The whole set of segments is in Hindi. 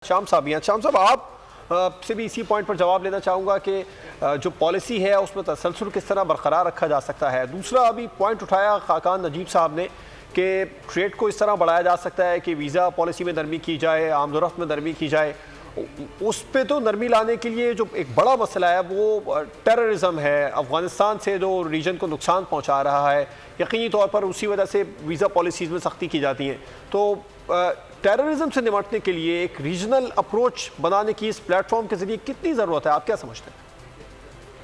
शाम साहब हैं। शाम साहब, आप से भी इसी पॉइंट पर जवाब लेना चाहूँगा कि जो पॉलिसी है उसमें तसलसल किस तरह बरकरार रखा जा सकता है। दूसरा अभी पॉइंट उठाया खाकान नजीब साहब ने कि ट्रेड को इस तरह बढ़ाया जा सकता है कि वीज़ा पॉलिसी में नरमी की जाए, आमदोरफ्त में नरमी की जाए। उस पर तो नरमी लाने के लिए जो एक बड़ा मसला है वो टेररिज्म है, अफ़गानिस्तान से जो रीजन को नुकसान पहुँचा रहा है, यकीनी तौर पर उसी वजह से वीज़ा पॉलिसीज़ में सख्ती की जाती है। तो टेररिज्म से निपटने के लिए एक रीजनल अप्रोच बनाने की इस प्लेटफॉर्म के जरिए कितनी ज़रूरत है, आप क्या समझते हैं?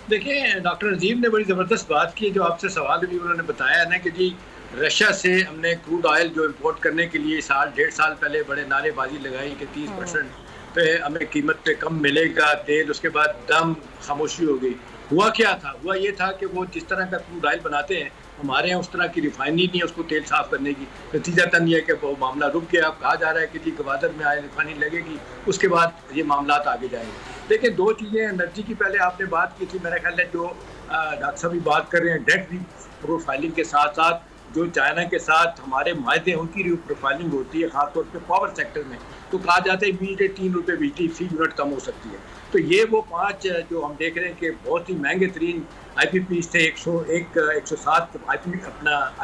देखिए, डॉक्टर नजीब ने बड़ी ज़बरदस्त बात की। जो आपसे सवाल भी उन्होंने बताया ना कि जी रशिया से हमने क्रूड ऑयल जो इंपोर्ट करने के लिए डेढ़ साल पहले बड़े नारेबाजी लगाई कि 30% पे हमें कीमत पे कम मिलेगा तेल, उसके बाद दम खामोशी हो गई। हुआ क्या था? हुआ ये था कि वो जिस तरह का क्रूड ऑयल बनाते हैं, हमारे यहाँ उस तरह की रिफाइनरी नहीं है उसको तेल साफ़ करने की। नतीजतन ये कि वो मामला रुक गया। अब कहा जा रहा है कि जी गवादर में आए रिफाइनरी लगेगी, उसके बाद ये मामला आगे जाएंगे। देखिए, दो चीज़ें एनर्जी की पहले आपने बात की थी, मेरा ख्याल है जो डॉक्टर साहब भी बात कर रहे हैं डेट प्रोफाइलिंग के साथ साथ जो चाइना के साथ हमारे मायदे उनकी प्रोफाइलिंग होती है, खासतौर पर पावर सेक्टर में। तो कहा जाता है बिजली 3 रुपये बिजली फी यूनिट कम हो सकती है। तो ये वो 5 जो हम देख रहे हैं कि बहुत ही महंगे तरीन IPPs थे, 107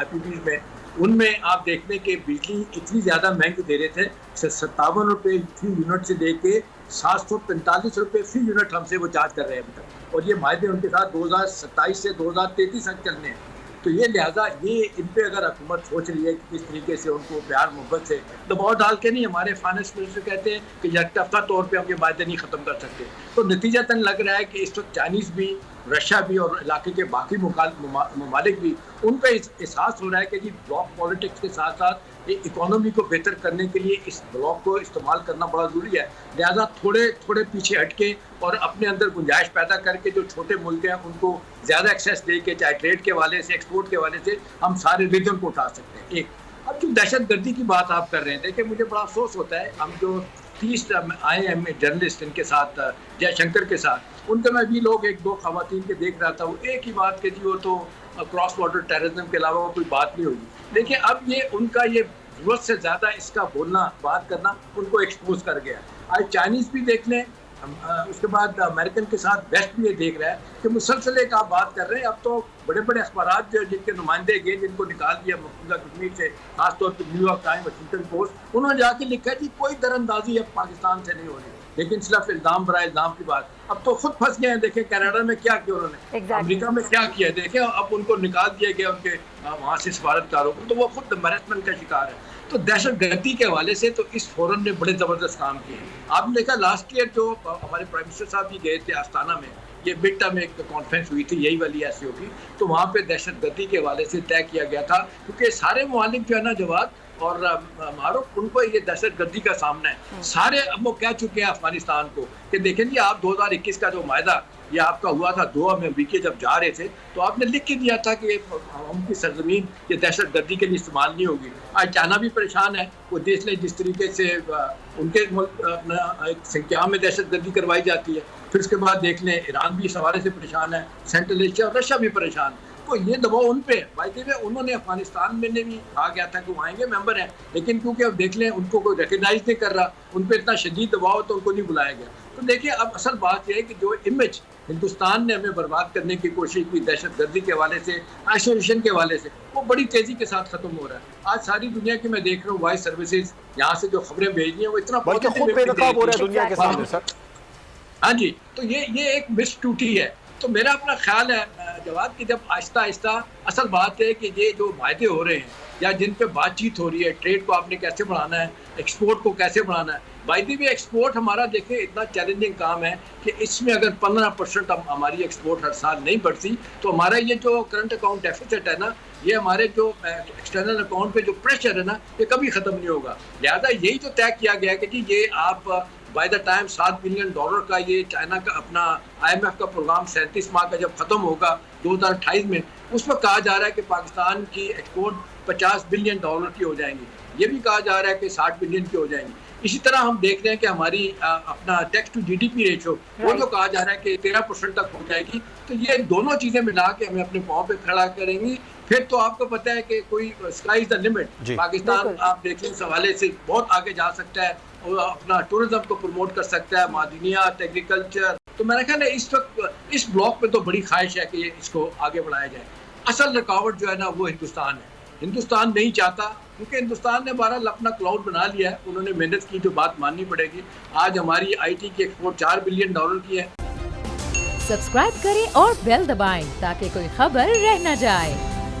IPPs में, उनमें आप देख लें कि बिजली इतनी ज़्यादा महंगी दे रहे थे, 57 रुपये फी यूनिट से दे के 745 रुपये फी यूनिट हमसे वो चार्ज कर रहे हैं अभी तक। और ये मायदे उनके साथ 2027 से 2033 तक चलने हैं। तो ये लिहाजा ये इन पे अगर हुकूमत सोच रही है कि किस तरीके से उनको प्यार मोहब्बत से दबाव डाल के नहीं, हमारे फाइनेंस मिनिस्टर कहते हैं कि यकतरफा तौर पे हम ये वायदे नहीं ख़त्म कर सकते। तो नतीजतन लग रहा है कि इस वक्त चाइनीज़ भी, रशिया भी और इलाके के बाकी ममालिक भी, उन पर एहसास हो रहा है कि जी ब्लॉक पॉलिटिक्स के साथ साथ इकोनॉमी को बेहतर करने के लिए इस ब्लॉक को इस्तेमाल करना बड़ा ज़रूरी है। लिहाजा थोड़े थोड़े पीछे हट के और अपने अंदर गुंजाइश पैदा करके जो छोटे मुल्क हैं उनको ज़्यादा एक्सेस दे के, चाहे ट्रेड के वाले से, एक्सपोर्ट के वाले से, हम सारे रीजन को उठा सकते हैं। एक अब जो दहशत गर्दी की बात आप कर रहे हैं, देखिए मुझे बड़ा अफसोस होता है, हम जो 30 आए हैं जर्नलिस्ट इनके साथ, जयशंकर के साथ, उनके मैं भी लोग 1-2 खवातीन के देख रहा था, वो एक ही बात के जी वो तो क्रॉस बॉर्डर टेररिज्म के अलावा कोई बात नहीं होगी। देखिए अब ये उनका ये जरूरत से ज़्यादा इसका बोलना, बात करना उनको एक्सपोज कर गया। आज चाइनीज़ भी देख लें, उसके बाद अमेरिकन के साथ वेस्ट भी ये देख रहा है कि मुसलसल एक आप बात कर रहे हैं। अब तो बड़े बड़े अखबारात जो जिनके नुमाइंदे गए, जिनको निकाल दिया मकबूजा कश्मीर से, खासतौर पर न्यूयॉर्क टाइम, वाशिंगटन पोस्ट, उन्होंने जाके लिखा है कि कोई दरअंदाजी अब पाकिस्तान से नहीं हो रही, लेकिन सिर्फ इल्ज़ाम बरा इल्ज़ाम की बात। अब तो खुद फंस गए हैं। देखें कनाडा में क्या किया उन्होंने, अमेरिका में क्या किया, देखें अब उनको निकाल दिया गया उनके वहाँ से सफारतकारों को, तो वो खुद मैनेजमेंट का शिकार है। तो दहशत गर्दी के हवाले से तो इस फोरम ने बड़े ज़बरदस्त काम किए। आपने देखा लास्ट ईयर जो हमारे प्राइम मिनिस्टर साहब भी गए थे आस्ताना में, ये बिग टर्म एक कॉन्फ्रेंस हुई थी, यही वाली SCO की, तो वहाँ पे दहशत गर्दी के हवाले से तय किया गया था, क्योंकि सारे मुआलिक जो है ना जवाब और मारूफ, उनको ये दहशत गर्दी का सामना है। सारे अब वो कह चुके हैं अफगानिस्तान को कि देखें जी आप 2021 का जो मायदा ये आपका हुआ था दोहा में, बीके जब जा रहे थे तो आपने लिख के दिया था कि उनकी सरजमीन ये दहशत गर्दी के लिए इस्तेमाल नहीं होगी। आज चाइना भी परेशान है, वो देख लें जिस तरीके से उनके अपना एक संख्या में दहशत गर्दी करवाई जाती है। फिर उसके बाद देख लें ईरान भी इस हवाले से परेशान है, सेंट्रल एशिया और रशिया भी परेशान। तो ये दबाव उन पे वाकई में, उन्होंने अफगानिस्तान में भी कहा गया था कि वो आएंगे, मेंबर हैं, लेकिन क्योंकि अब देख लें उनको कोई रिकग्नाइज नहीं कर रहा, उन पर इतना शदीद दबाव तो उनको नहीं बुलाया गया। तो देखिए अब असल बात यह है कि जो इमेज हिंदुस्तान ने हमें बर्बाद करने की कोशिश की दहशत गर्दी के हवाले से, आइसोलेशन के हवाले से, वो बड़ी तेजी के साथ खत्म हो रहा है। आज सारी दुनिया की मैं देख रहा हूँ वॉइस सर्विसेज यहाँ से जो खबरें भेज रही हैं वो इतना बेनकाब हो रहा है दुनिया के सामने सर। हाँ जी, तो ये एक मिस टूटी है। तो मेरा अपना ख्याल है जवाब कि जब आहिस्ता आहिस्ता, असल बात है कि ये जो वायदे हो रहे हैं या जिन पे बातचीत हो रही है, ट्रेड को आपने कैसे बढ़ाना है, एक्सपोर्ट को कैसे बढ़ाना है, वायदे भी एक्सपोर्ट हमारा देखें इतना चैलेंजिंग काम है कि इसमें अगर 15% हमारी एक्सपोर्ट हर साल नहीं बढ़ती तो हमारा ये जो करंट अकाउंट डेफिसिट है ना, ये हमारे जो एक्सटर्नल अकाउंट पे जो प्रेशर है ना, ये कभी ख़त्म नहीं होगा। लिहाजा यही तो तय किया गया कि जी ये आप बाय द टाइम $7 बिलियन का ये चाइना का अपना IMF का प्रोग्राम 37 माह का जब ख़त्म होगा 2028 में, उसमें कहा जा रहा है कि पाकिस्तान की एक्सपोर्ट $50 बिलियन की हो जाएंगी। ये भी कहा जा रहा है कि 60 बिलियन की हो जाएंगी। इसी तरह हम देख रहे हैं कि हमारी अपना टैक्स टू GDP रेशो वो जो कहा जा रहा है कि 13% तक हो जाएगी। तो ये दोनों चीज़ें मिला के हमें अपने पाँव पे खड़ा करेंगी, फिर तो आपको पता है कि कोई sky is the limit. Pakistan आप देखें इस हवाले से बहुत आगे जा सकता है वो अपना टूरिज्म को प्रमोट कर सकता है, मादनियात, एग्रीकल्चर। तो मेरा ख्याल है इस वक्त इस ब्लॉक में तो बड़ी ख्वाहिश है कि इसको आगे बढ़ाया जाए। असल रुकावट जो है ना वो हिंदुस्तान है। हिंदुस्तान नहीं चाहता, क्योंकि हिंदुस्तान ने बहरहाल अपना क्लाउड बना लिया है, उन्होंने मेहनत की तो बात माननी पड़ेगी। आज हमारी IT की एक्सपोर्ट $4 बिलियन की है। सब्सक्राइब करें और बेल दबाएं ताकि कोई खबर रह न जाए।